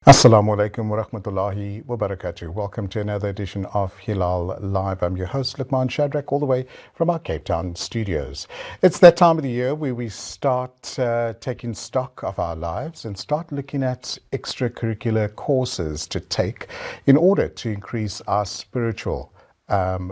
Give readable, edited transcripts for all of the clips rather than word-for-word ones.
Assalamu alaikum wa rahmatullahi wa barakatuh. Welcome to another edition of Hilaal Live. I'm your host, Luqmaan Shadrach, all the way from our Cape Town studios. It's that time of the year where we start taking stock of our lives and start looking at extracurricular courses to take in order to increase our spiritual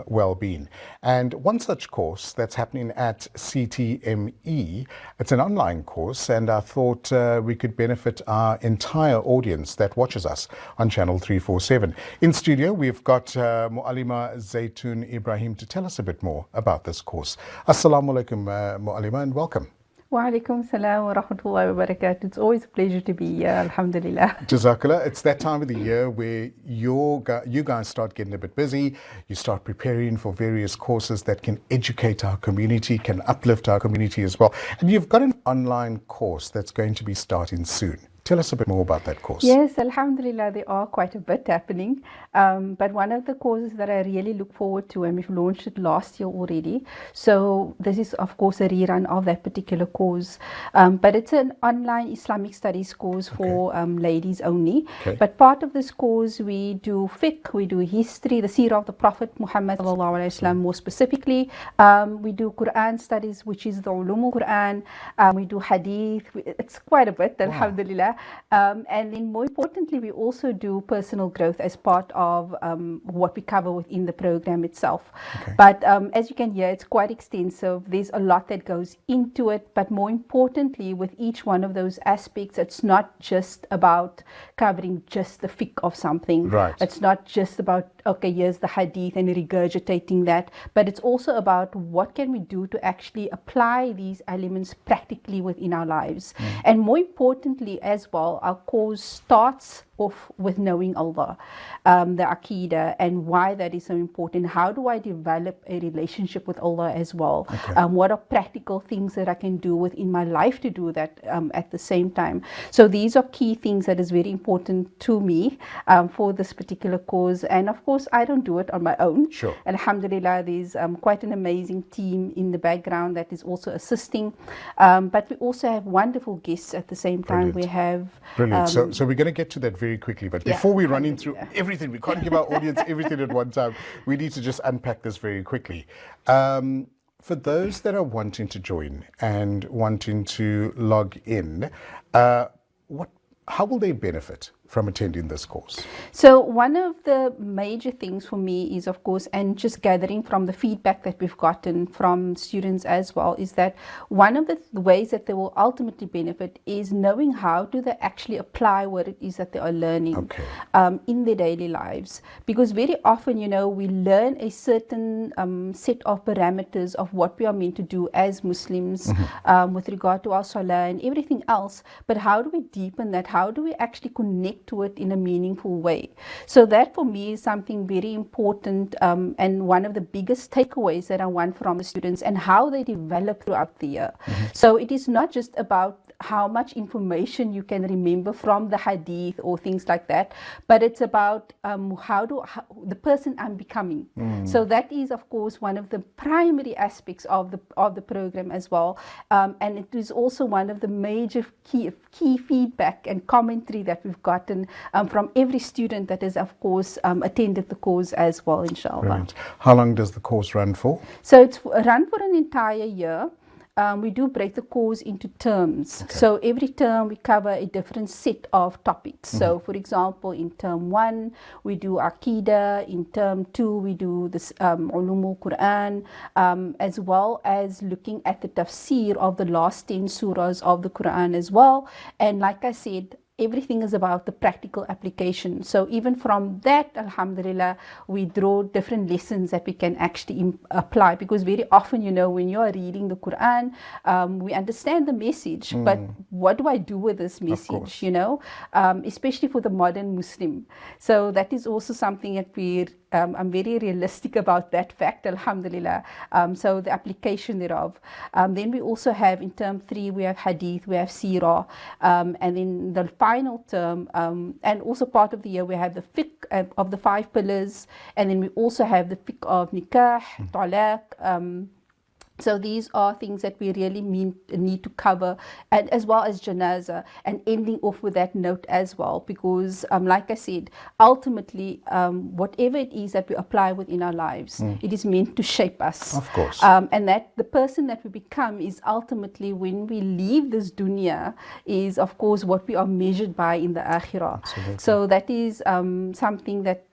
well-being. And one such course that's happening at CTME, it's an online course, and I thought we could benefit our entire audience that watches us on Channel 347. In studio, we've got Mualimah Zaitoon Ebrahim to tell us a bit more about this course. Assalamu alaikum, Mualimah, and welcome. Wa alaikum salam wa rahmatullahi wa barakatuh. It's always a pleasure to be here, alhamdulillah. Jazakallah. It's that time of the year where you guys start getting a bit busy. You start preparing for various courses that can educate our community, can uplift our community as well. And you've got an online course that's going to be starting soon. Tell us a bit more about that course. Yes, alhamdulillah, there are quite a bit happening. But one of the courses that I really look forward to, and we've launched it last year already. So this is, of course, a rerun of that particular course. But it's an online Islamic studies course for ladies only. Okay. But part of this course, we do fiqh, we do history, the seerah of the Prophet Muhammad sallallahu alaihi wasallam more specifically. We do Quran studies, which is the ulumul Quran. We do hadith. It's quite a bit, alhamdulillah. And then more importantly, we also do personal growth as part of what we cover within the program itself. Okay. But as you can hear, it's quite extensive. There's a lot that goes into it. But more importantly, with each one of those aspects, it's not just about covering just the fiqh of something. Right. It's not just about, okay, here's the hadith and regurgitating that. But it's also about what can we do to actually apply these elements practically within our lives. And more importantly as well, our course starts off with knowing Allah, the Aqidah, and why that is so important. How do I develop a relationship with Allah as well? Okay. What are practical things that I can do within my life to do that at the same time? So these are key things that is very important to me for this particular course. And of course, I don't do it on my own. Sure. Alhamdulillah, there's quite an amazing team in the background that is also assisting. But we also have wonderful guests at the same time. Brilliant. We have... Brilliant. So we're going to get to that very quickly, but before we run into everything, we can't give our audience everything at one time. We need to just unpack this very quickly. For those that are wanting to join and wanting to log in, how will they benefit from attending this course? So one of the major things for me is, of course, and just gathering from the feedback that we've gotten from students as well, is that one of the ways that they will ultimately benefit is knowing how do they actually apply what it is that they are learning in their daily lives. Because very often, we learn a certain set of parameters of what we are meant to do as Muslims with regard to our salah and everything else. But how do we deepen that? How do we actually connect to it in a meaningful way? So that for me is something very important, and one of the biggest takeaways that I want from the students and how they develop throughout the year. So it is not just about how much information you can remember from the hadith or things like that, but it's about how the person I'm becoming. So that is, of course, one of the primary aspects of the program as well, and it is also one of the major key feedback and commentary that we've gotten from every student that has, of course, attended the course as well, inshallah. Brilliant. How long does the course run for? So it's run for an entire year. We do break the course into terms. So every term we cover a different set of topics. So for example, in term 1, we do Aqidah. In term 2, we do this ulumul Quran, as well as looking at the tafsir of the last 10 surahs of the Quran as well. And like I said, everything is about the practical application. So even from that, alhamdulillah, we draw different lessons that we can actually apply. Because very often, when you are reading the Quran, we understand the message, but what do I do with this message, especially for the modern Muslim. So that is also something that I'm very realistic about that fact, alhamdulillah. So the application thereof. Then we also have in term 3, we have hadith, we have seerah, and then the final term, and also part of the year we have the fiqh of the 5 pillars, and then we also have the fiqh of nikah, talaq, So these are things that we really need to cover, and as well as janaza, and ending off with that note as well, because like I said, ultimately whatever it is that we apply within our lives, it is meant to shape us. Of course. And that the person that we become is ultimately, when we leave this dunya, is of course what we are measured by in the akhirah. Absolutely. So that is something that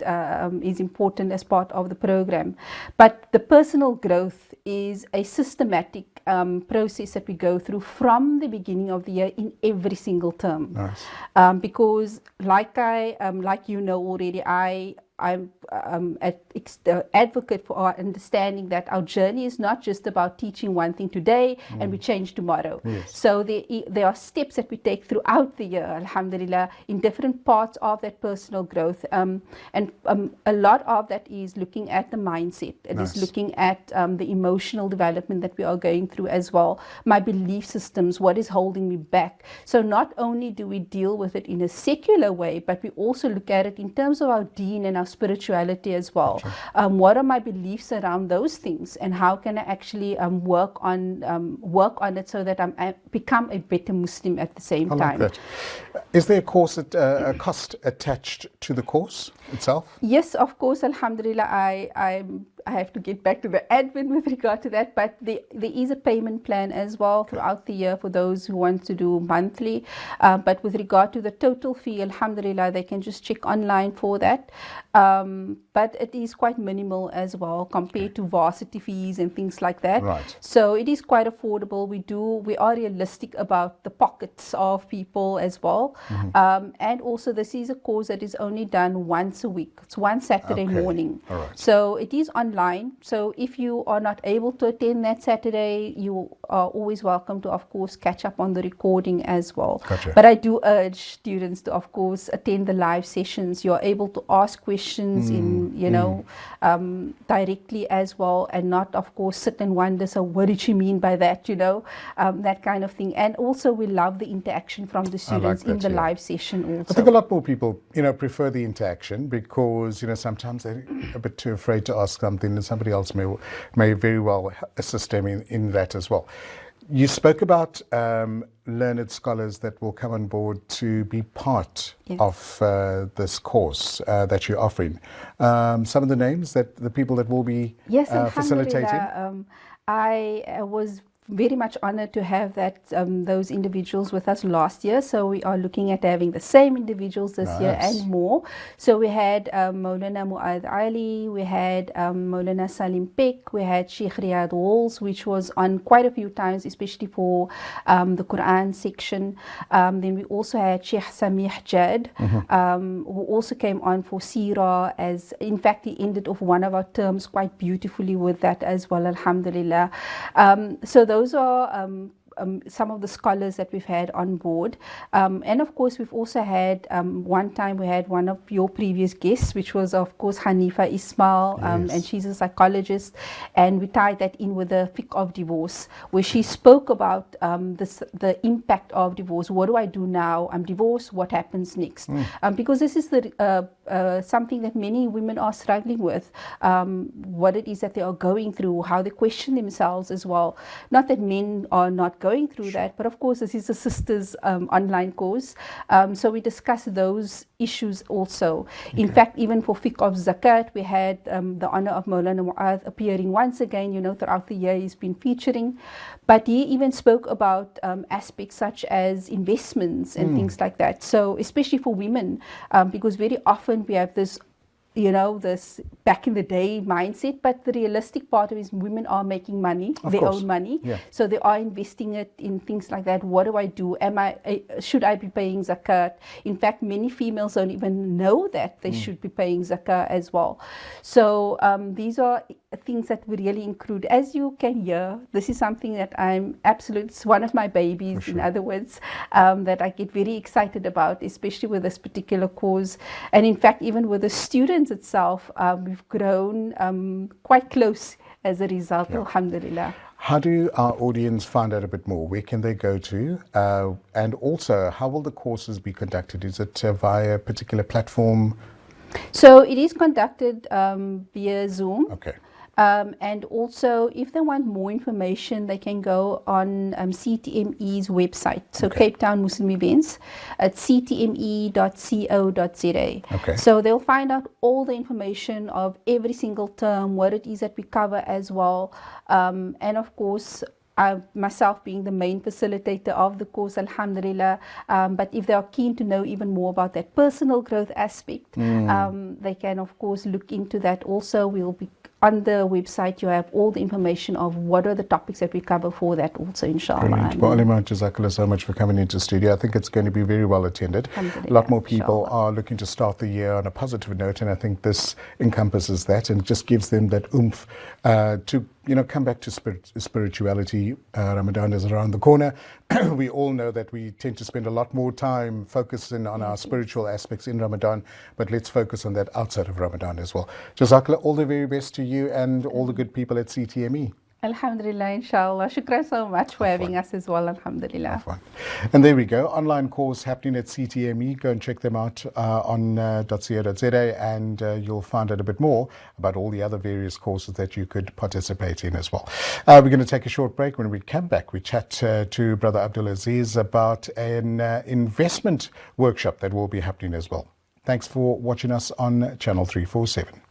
is important as part of the program. But the personal growth is a systematic process that we go through from the beginning of the year in every single term. Nice. Because like you know already, I'm an advocate for our understanding that our journey is not just about teaching one thing today and we change tomorrow. Yes. So there are steps that we take throughout the year, alhamdulillah, in different parts of that personal growth. And a lot of that is looking at the mindset. It Nice. is looking at the emotional development that we are going through as well. My belief systems, what is holding me back. So not only do we deal with it in a secular way, but we also look at it in terms of our deen and our spirituality as well. What are my beliefs around those things, and how can I actually work on it so that I become a better Muslim at the same time. Like that. Is there a cost attached to the course itself? Yes, of course, alhamdulillah. I have to get back to the admin with regard to that, but there is a payment plan as well throughout the year for those who want to do monthly. But with regard to the total fee, alhamdulillah, they can just check online for that. But it is quite minimal as well compared to varsity fees and things like that. Right. So it is quite affordable. We are realistic about the pockets of people as well. And also this is a course that is only done once a week. It's one Saturday morning. All right. So it is online. So if you are not able to attend that Saturday, you are always welcome to, of course, catch up on the recording as well. Gotcha. But I do urge students to, of course, attend the live sessions. You're able to ask questions directly as well, and not, of course, sit and wonder, so what did she mean by that, that kind of thing. And also we love the interaction from the students in the live session also. I think a lot more people, prefer the interaction because, sometimes they're a bit too afraid to ask something, and somebody else may very well assist them in that as well. You spoke about learned scholars that will come on board to be part of this course that you're offering. Some of the names that the people that will be facilitating? I was very much honored to have those individuals with us last year. So we are looking at having the same individuals this year and more. So we had Maulana Muadd Ali, we had Maulana Salim Pek, we had Sheikh Riyad Walls, which was on quite a few times, especially for the Quran section. Then we also had Sheikh Samih Jad, who also came on for Seerah. As in fact, he ended off one of our terms quite beautifully with that as well, alhamdulillah. So those are some of the scholars that we've had on board. And of course, we've also had, one time we had one of your previous guests, which was, of course, Hanifa Ismail, and she's a psychologist. And we tied that in with the fiqh of divorce, where she spoke about the impact of divorce. What do I do now? I'm divorced. What happens next? Because this is something that many women are struggling with, what it is that they are going through, how they question themselves as well. Not that men are not going through that, but of course this is a sisters online course, so we discuss those issues also. In fact, even for fiqh of zakat, we had the honor of Maulana Muadd appearing once again. Throughout the year he's been featuring, but he even spoke about aspects such as investments and things like that. So especially for women, because very often we have this this back in the day mindset, but the realistic part of it is women are making money, their own money. So they are investing it in things like that. What do I do? Should I be paying zakat? In fact, many females don't even know that they should be paying zakat as well. So these are things that we really include. As you can hear, this is something that it's one of my babies, in other words, that I get very excited about, especially with this particular cause. And in fact, even with the students itself, we've grown quite close as a result, alhamdulillah. How do our audience find out a bit more? Where can they go to? And also, how will the courses be conducted? Is it via a particular platform? So it is conducted via Zoom. Okay. And also, if they want more information, they can go on CTME's website. So Cape Town Muslim Events at ctme.co.za. Okay. So they'll find out all the information of every single term, what it is that we cover as well. And of course, myself being the main facilitator of the course, alhamdulillah, but if they are keen to know even more about that personal growth aspect, they can of course look into that also. We'll be on the website, you have all the information of what are the topics that we cover for that also, inshallah. Brilliant. Mualimah, Jazakallah so much for coming into studio. I think it's going to be very well attended. A lot more people are looking to start the year on a positive note, and I think this encompasses that and just gives them that oomph to come back to spirituality. Ramadan is around the corner. We all know that we tend to spend a lot more time focusing on our spiritual aspects in Ramadan, but let's focus on that outside of Ramadan as well. Jazakallah, all the very best to you and all the good people at CTME. Alhamdulillah, inshallah. Shukran so much for having us as well, alhamdulillah. And there we go, online course happening at CTME. Go and check them out on .co.za, and you'll find out a bit more about all the other various courses that you could participate in as well. We're going to take a short break. When we come back, we chat to Brother Abdul Aziz about an investment workshop that will be happening as well. Thanks for watching us on Channel 347.